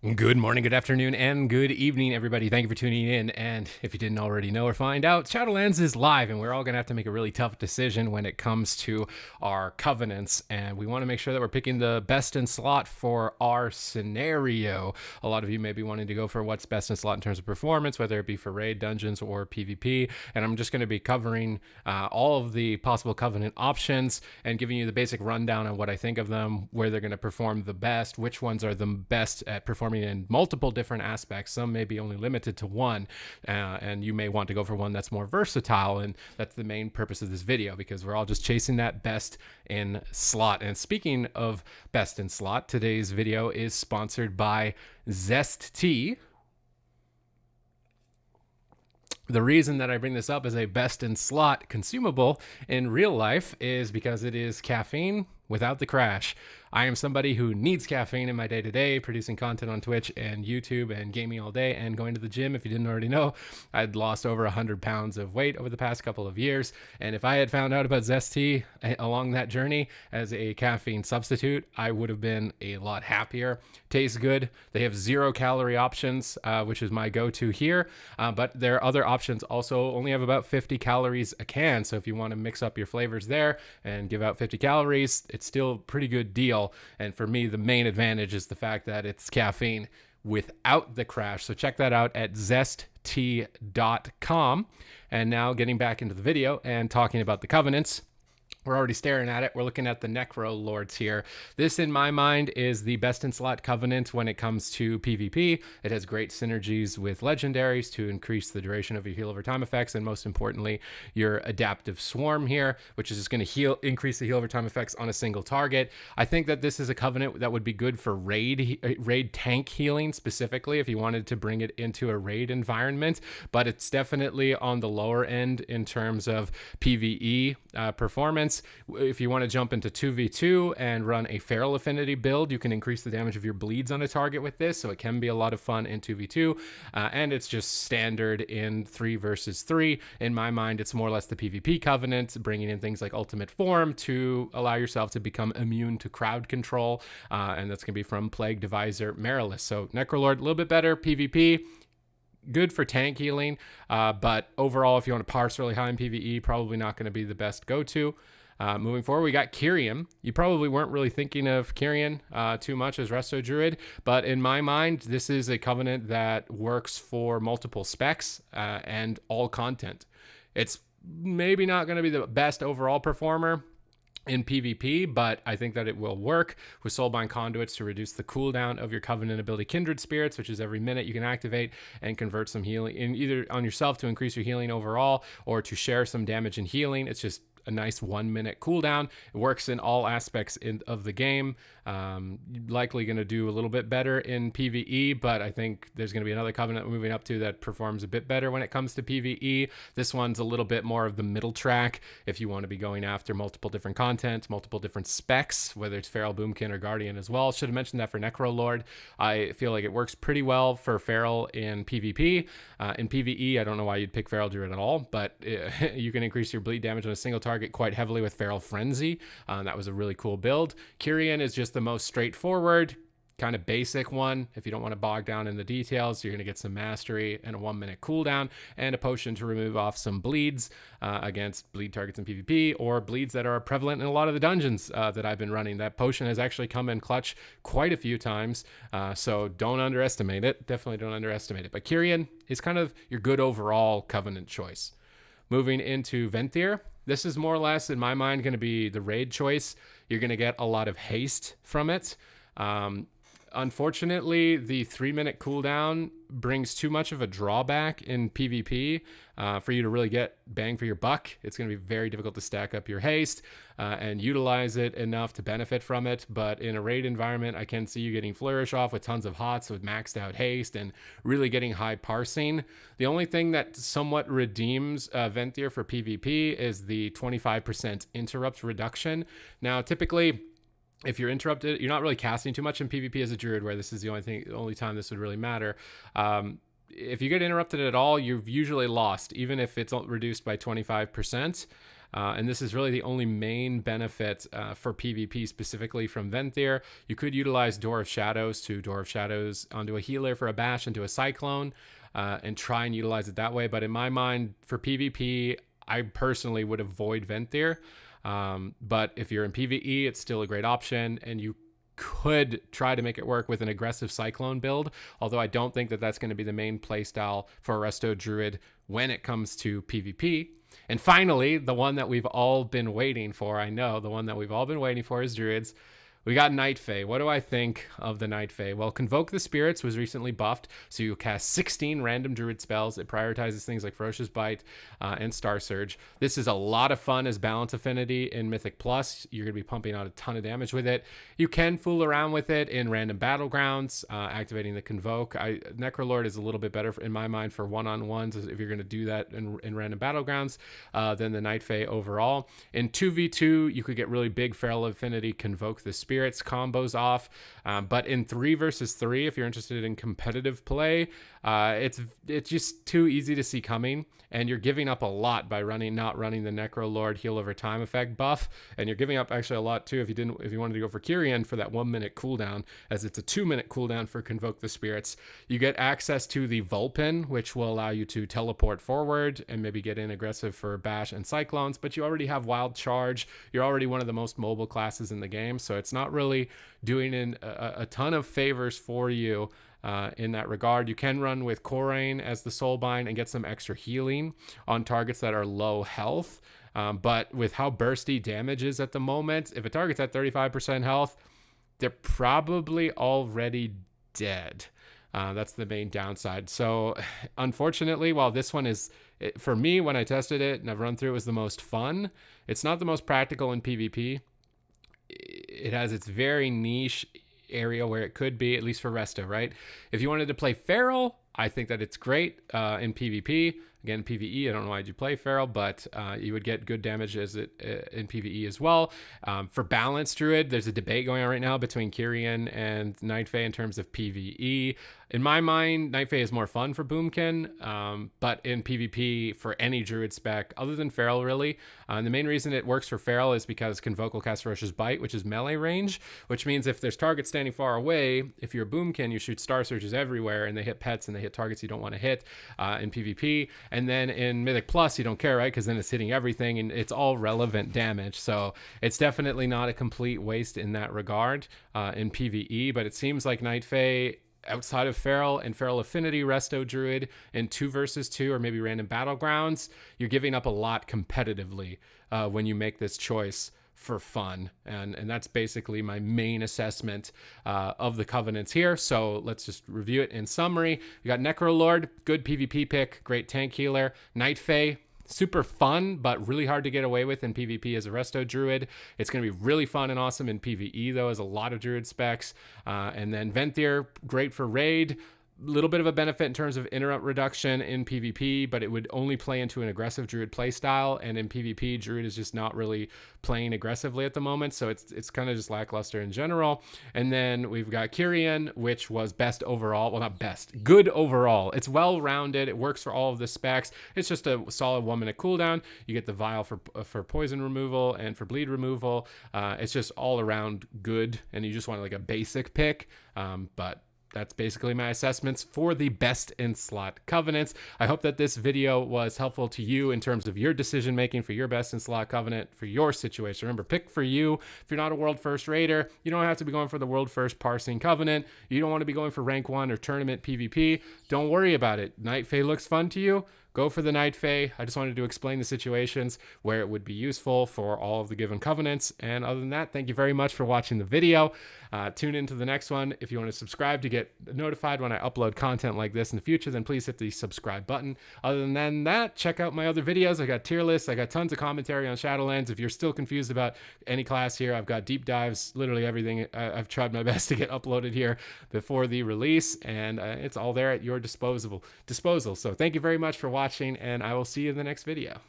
Good morning, good afternoon, and good evening, everybody. Thank you for tuning in. And if you didn't already know or find out, Shadowlands is live, and we're all going to have to make a really tough decision when it comes to our covenants. And we want to make sure that we're picking the best in slot for our scenario. A lot of you may be wanting to go for what's best in slot in terms of performance, whether it be for raid, dungeons, or PvP. And I'm just going to be covering all of the possible covenant options and giving you the basic rundown on what I think of them, where they're going to perform the best, which ones are the best at performing in multiple different aspects. Some may be only limited to one, and you may want to go for one that's more versatile, and that's the main purpose of this video, because we're all just chasing that best in slot. And speaking of best in slot, today's video is sponsored by Zest Tea. The reason that I bring this up as a best in slot consumable in real life is because it is caffeine without the crash. I am somebody who needs caffeine in my day-to-day, producing content on Twitch and YouTube and gaming all day and going to the gym. If you didn't already know, I'd lost over 100 pounds of weight over the past couple of years. And if I had found out about Zest Tea along that journey as a caffeine substitute, I would have been a lot happier. Tastes good. They have 0-calorie options, which is my go-to here. But their other options also only have about 50 calories a can. So if you want to mix up your flavors there and give out 50 calories, it's still a pretty good deal. And for me, the main advantage is the fact that it's caffeine without the crash. So check that out at zesttea.com. And now getting back into the video and talking about the covenants. We're already staring at it. We're looking at the Necro Lords here. This, in my mind, is the best in slot covenant when it comes to PvP. It has great synergies with legendaries to increase the duration of your heal over time effects, and most importantly, your adaptive swarm here, which is just going to increase the heal over time effects on a single target. I think that this is a covenant that would be good for raid tank healing specifically, if you wanted to bring it into a raid environment, but it's definitely on the lower end in terms of PvE performance. If you want to jump into 2v2 and run a feral affinity build, you can increase the damage of your bleeds on a target with this, so it can be a lot of fun in 2v2, and it's just standard in 3 versus 3. In my mind, it's more or less the PvP covenant, bringing in things like ultimate form to allow yourself to become immune to crowd control, and that's going to be from Plague, Divisor, Marilus. So Necrolord, a little bit better PvP, good for tank healing, but overall, if you want to parse really high in PvE, probably not going to be the best go-to. Moving forward, we got Kyrian. You probably weren't really thinking of Kyrian too much as Resto Druid, but in my mind, this is a covenant that works for multiple specs and all content. It's maybe not going to be the best overall performer in PvP, but I think that it will work with Soulbind Conduits to reduce the cooldown of your Covenant ability Kindred Spirits, which is every minute you can activate and convert some healing in either on yourself to increase your healing overall or to share some damage and healing. It's just a nice 1 minute cooldown. It works in all aspects of the game. Likely going to do a little bit better in PvE, but I think there's going to be another covenant moving up to that performs a bit better when it comes to PvE. This one's a little bit more of the middle track if you want to be going after multiple different content, multiple different specs, whether it's Feral, Boomkin, or Guardian as well. Should have mentioned that for Necrolord. I feel like it works pretty well for Feral in PvP. In PvE, I don't know why you'd pick Feral Druid at all, but you can increase your bleed damage on a single target quite heavily with Feral Frenzy. That was a really cool build. Kyrian is just the most straightforward, kind of basic one. If you don't want to bog down in the details, you're going to get some mastery and a 1 minute cooldown and a potion to remove off some bleeds against bleed targets in PvP or bleeds that are prevalent in a lot of the dungeons that I've been running. That potion has actually come in clutch quite a few times, so don't underestimate it. Definitely don't underestimate it. But Kyrian is kind of your good overall covenant choice. Moving into Venthyr, this is more or less, in my mind, going to be the raid choice. You're going to get a lot of haste from it. Unfortunately, the 3 minute cooldown brings too much of a drawback in PvP for you to really get bang for your buck. It's going to be very difficult to stack up your haste and utilize it enough to benefit from it. But in a raid environment, I can see you getting Flourish off with tons of hots with maxed out haste and really getting high parsing. The only thing that somewhat redeems Venthyr for PvP is the 25% interrupt reduction. Now, typically, if you're interrupted, you're not really casting too much in PvP as a druid, where this is the only time this would really matter. If you get interrupted at all, you've usually lost, even if it's reduced by 25%. And this is really the only main benefit for PvP specifically from Venthyr. You could utilize Door of Shadows to Door of Shadows onto a healer for a bash into a Cyclone and try and utilize it that way. But in my mind, for PvP, I personally would avoid Venthyr. But if you're in PvE, it's still a great option, and you could try to make it work with an aggressive Cyclone build, although I don't think that that's going to be the main playstyle for a Resto Druid when it comes to PvP. And finally, the one that we've all been waiting for, I know, the one that we've all been waiting for is Druids. We got Night Fae. What do I think of the Night Fae? Well, Convoke the Spirits was recently buffed, so you cast 16 random Druid spells. It prioritizes things like Ferocious Bite and Star Surge. This is a lot of fun as Balance Affinity in Mythic Plus. You're going to be pumping out a ton of damage with it. You can fool around with it in random battlegrounds, activating the Convoke. Necrolord is a little bit better, in my mind, for one-on-ones if you're going to do that in random battlegrounds than the Night Fae overall. In 2v2, you could get really big Feral Affinity, Convoke the Spirits combos off, but in 3 versus 3, if you're interested in competitive play, it's just too easy to see coming, and you're giving up a lot by not running the Necrolord heal over time effect buff, and you're giving up actually a lot too if you wanted to go for Kyrian for that 1 minute cooldown, as it's a 2 minute cooldown for Convoke the Spirits. You get access to the Vulpin, which will allow you to teleport forward and maybe get in aggressive for Bash and Cyclones, but you already have Wild Charge. You're already one of the most mobile classes in the game, so it's not really doing a ton of favors for you in that regard. You can run with Korain as the Soulbind and get some extra healing on targets that are low health, but with how bursty damage is at the moment, if a target's at 35% health, they're probably already dead. That's the main downside. So unfortunately, while this one is, for me, when I tested it and I've run through, it was the most fun, it's not the most practical in PvP. It has its very niche area where it could be, at least for Resto, right? If you wanted to play Feral, I think that it's great in PvP. Again, PvE, I don't know why you play Feral, but you would get good damage as it in PvE as well. For Balanced Druid, there's a debate going on right now between Kyrian and Night Fae in terms of PvE. In my mind, Night Fae is more fun for Boomkin, but in PvP, for any Druid spec, other than Feral, really, the main reason it works for Feral is because Convoke will cast Ferocious Bite, which is melee range, which means if there's targets standing far away, if you're a Boomkin, you shoot Star Surges everywhere, and they hit pets and they hit targets you don't want to hit in PvP. And then in Mythic Plus, you don't care, right? Because then it's hitting everything and it's all relevant damage. So it's definitely not a complete waste in that regard in PvE, but it seems like Night Fae, outside of Feral and Feral Affinity Resto Druid in 2 versus 2 or maybe random battlegrounds, you're giving up a lot competitively when you make this choice for fun, and that's basically my main assessment of the Covenants here. So let's just review it in summary. You got Necrolord, good PvP pick, great tank healer. Night Fae, super fun, but really hard to get away with in PvP as a Resto Druid. It's going to be really fun and awesome in PvE, though, as a lot of Druid specs. And then Venthyr, great for raid. Little bit of a benefit in terms of interrupt reduction in PvP, but it would only play into an aggressive Druid playstyle, and in PvP, Druid is just not really playing aggressively at the moment, so it's kind of just lackluster in general. And then we've got Kyrian, which was best overall. Well, not best, good overall. It's well-rounded. It works for all of the specs. It's just a solid 1 minute cooldown. You get the vial for poison removal and for bleed removal. It's just all around good, and you just want like a basic pick, but that's basically my assessments for the best in slot Covenants. I hope that this video was helpful to you in terms of your decision making for your best in slot Covenant for your situation. Remember, pick for you. If you're not a world first raider, you don't have to be going for the world first parsing Covenant. You don't want to be going for rank 1 or tournament PvP. Don't worry about it. Night Fae looks fun to you. Go for the Night Fae. I just wanted to explain the situations where it would be useful for all of the given Covenants. And other than that, thank you very much for watching the video. Tune into the next one. If you want to subscribe to get notified when I upload content like this in the future, then please hit the subscribe button. Other than that, check out my other videos. I got tier lists. I got tons of commentary on Shadowlands. If you're still confused about any class here, I've got deep dives, literally everything. I've tried my best to get uploaded here before the release, and it's all there at your disposal. So thank you very much for watching, and I will see you in the next video.